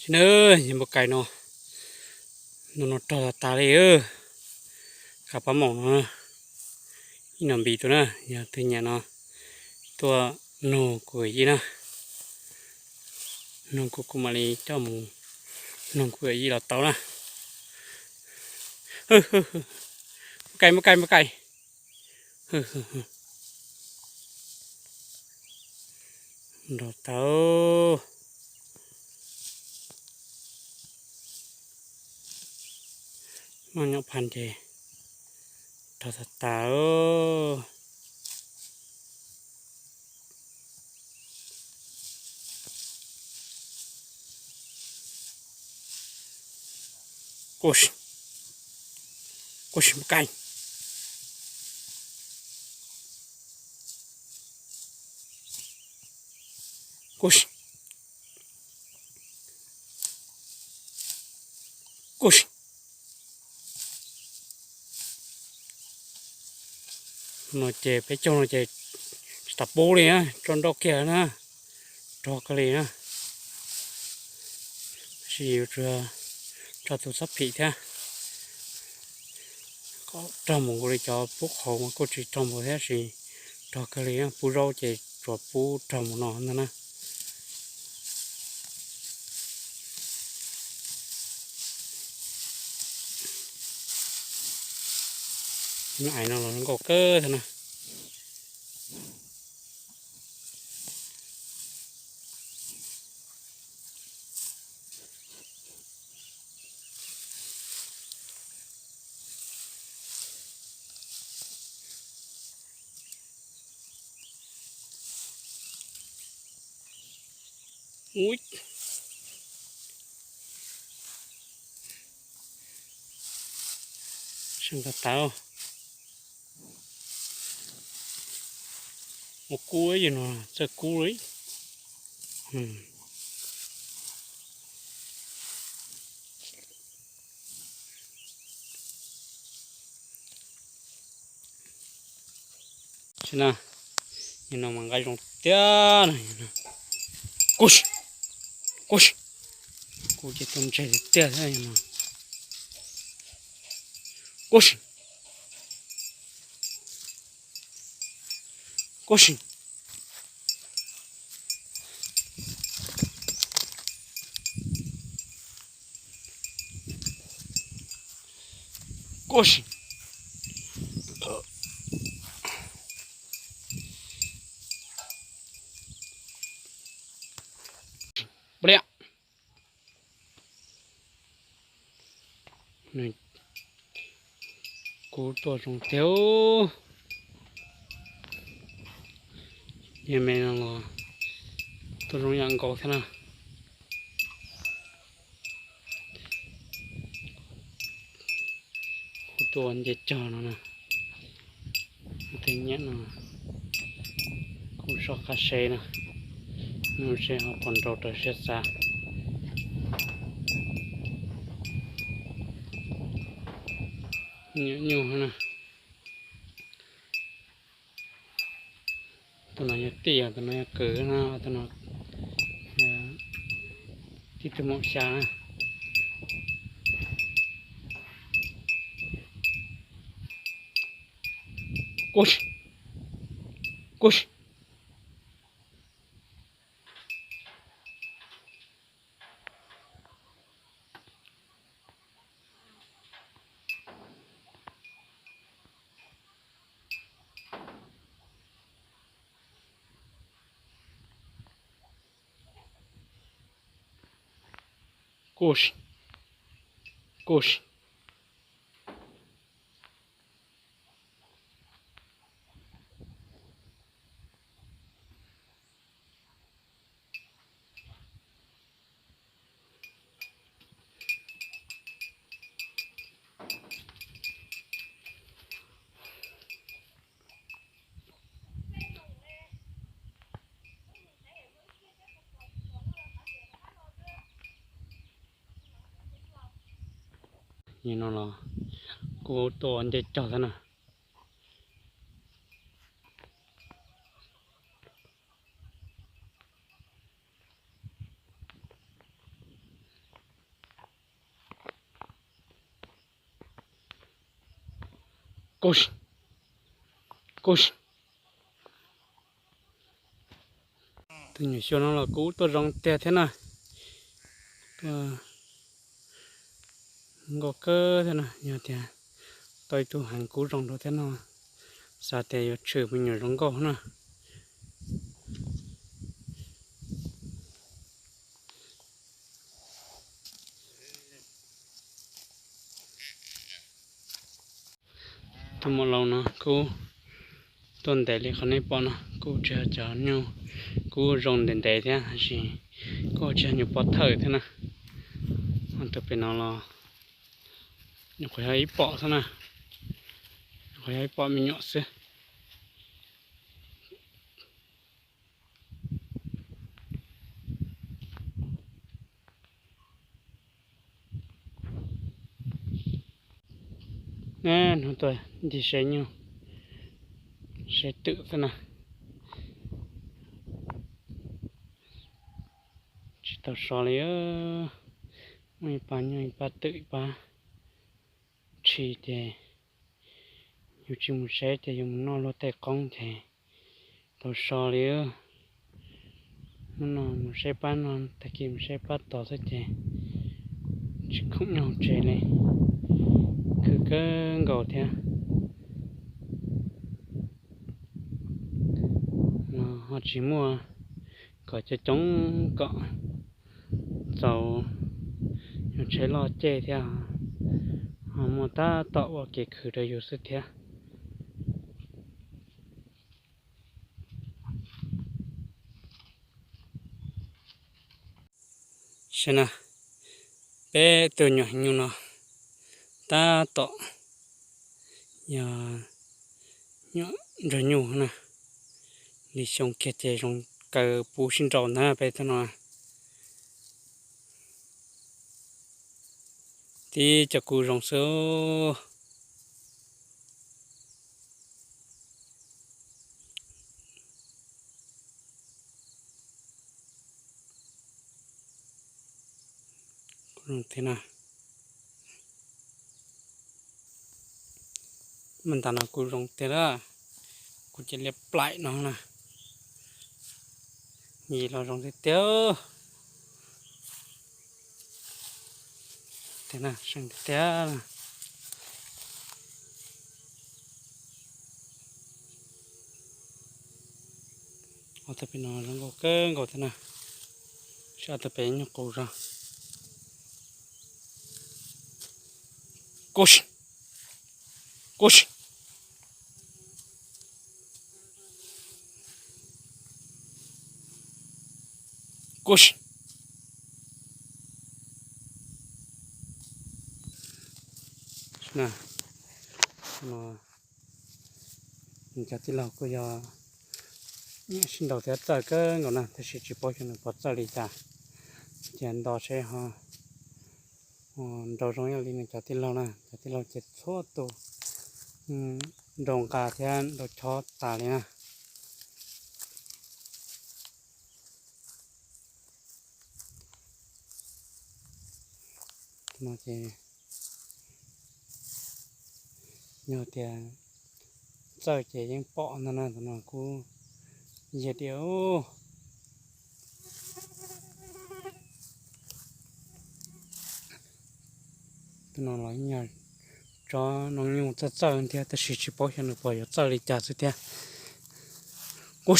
nữa nhưng một cái nó trò ta đi ơ cả bám mỏng nó nó bị tôi nè nhà từ nhà nó tua nô của gì nè nô của cô mà đi cho mù nô của gì là tao nè một cây đồ tao nó nhóc pan chè thọ tao Coxa, một cây. Coxa, coxa. Nó chè phải cho nó chè tập bố đi á, cho nó kia nữa, cho cái này nữa. Chỉ cho tụi sắp thị thế. Có trong một cái cho bốc hậu mà có chỉ trong một thế gì cho cái này bù rau chè cho bù trong một nó nữa nè. Này nó có cơ thôi nè. Ui. Xem ta tao. Một cú ấy gì nó, chơi cú ấy. Xem nào. Nhìn nó mang gai trong tía này. Cúi. Cúi. Cúi cái tôm chạy tía thế này mà. Cúi. Cúi. Cúi. Bria. Này. Cú to trong téo. Nhà mẹ nó là tôi trong nhà cầu thế nào. Cú to anh dệt trò nó nè. Thế nhé nó. Cú sọ khá xe nè. Nó sẽ học còn trâu trở xét xa. Nhiều hơn nè. Tụi nó nhớ tìa, tụi nó nhớ cử nó, tụi nó tí tụi mộng xa nè. Cúi. Cúi. Cúi. Cúi. Nhìn nó là cú to anh dệt trò thế nào. cút cút từ nhỏ xíu nó là cú tôi rong tè thế này ngó cơ thế này nhỏ tè tôi tu hàng cú rong đó thế nào sao tè chửi mình nhỏ rong gò nè tôi một lâu nè cú tuần đại lý khăn này bỏ nè cú chờ chờ nhau cú rong đến đại thế hay gì cú chờ nhiều bỏ thở thế nè anh tập bên nó là nhiều cái hay bỏ thế nè cái hay bỏ mình nhọ xí nè nó tôi đi xe nhau xe tự thế nè chỉ tao xò lấy mấy ba tự ba chỉ để nhiều chim xe thì dùng nó lo tay con thì tao xò lấy nó một xe ba nó ta kiếm xe ba tỏ thế thì chỉ không nhau chơi này cứ cái gầu theo họ chỉ mua có cho chống cọ dầu chế lo chơi theo họ mua ta tạo vào cái khử đầy đủ sức theo xem nào bé từ nhỏ như nó ta tạo nhà nhỏ rồi nhiều nè đi xong kia chơi xong cờ bù sinh tròn nè bé thế nào thì cho cụ rong số rong thế nào mình ta nào cụ rong thế đó cụ chỉ lép lại nó nè gì là rong thế tiêu thế nào sang thế nè ở tập bên nó rong cơ ngồi thế nào sao tập bên nhóc cụ ra cút cút cút nè nó mình cho tí lọc của giờ xin đầu tiên tới cái ngọn này thì chỉ bao nhiêu nó bắt ra đi ta chén đỏ xe ha đầu rong nhà linh cho tí lọc nè cho tí lọc chết số tổ đồng cả thiên đồ cho ta đi nè nó chỉ nhiều tiền giờ chỉ những bọ nó nè nó cũng dễ điều nó nói nhiều cho nó nhiều rất giờ thì ta chỉ bảo hiểm được bảo hiểm giờ đi trả sự tiền cút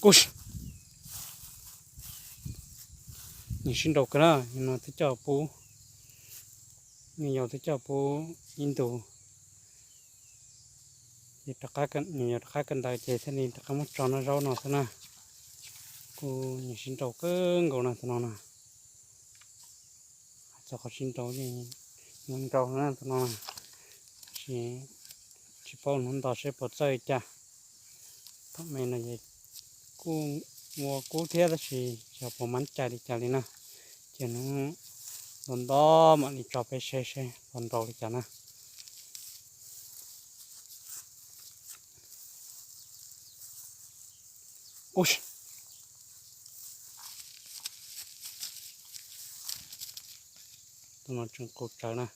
cút nhìn xin đầu cái đó nó thích cho bố nhiều thích cho bố in đồ thì tất cả cái nhiều tất cả cái đại chế thế này tất cả một tròn nó rau nó thế nào cô nhìn xin đầu cái ngầu này thế nào nè cho có xin đầu thì mình rau nó thế nào chỉ bao nó đào sẽ bỏ chơi cha thằng mình là gì cô mua cô thế đó chỉ cho bỏ mắm chả đi nè chỉ nó còn đó mà đi cho bé xe còn đầu thì chả nè ui tôi nói chuyện cột trời nè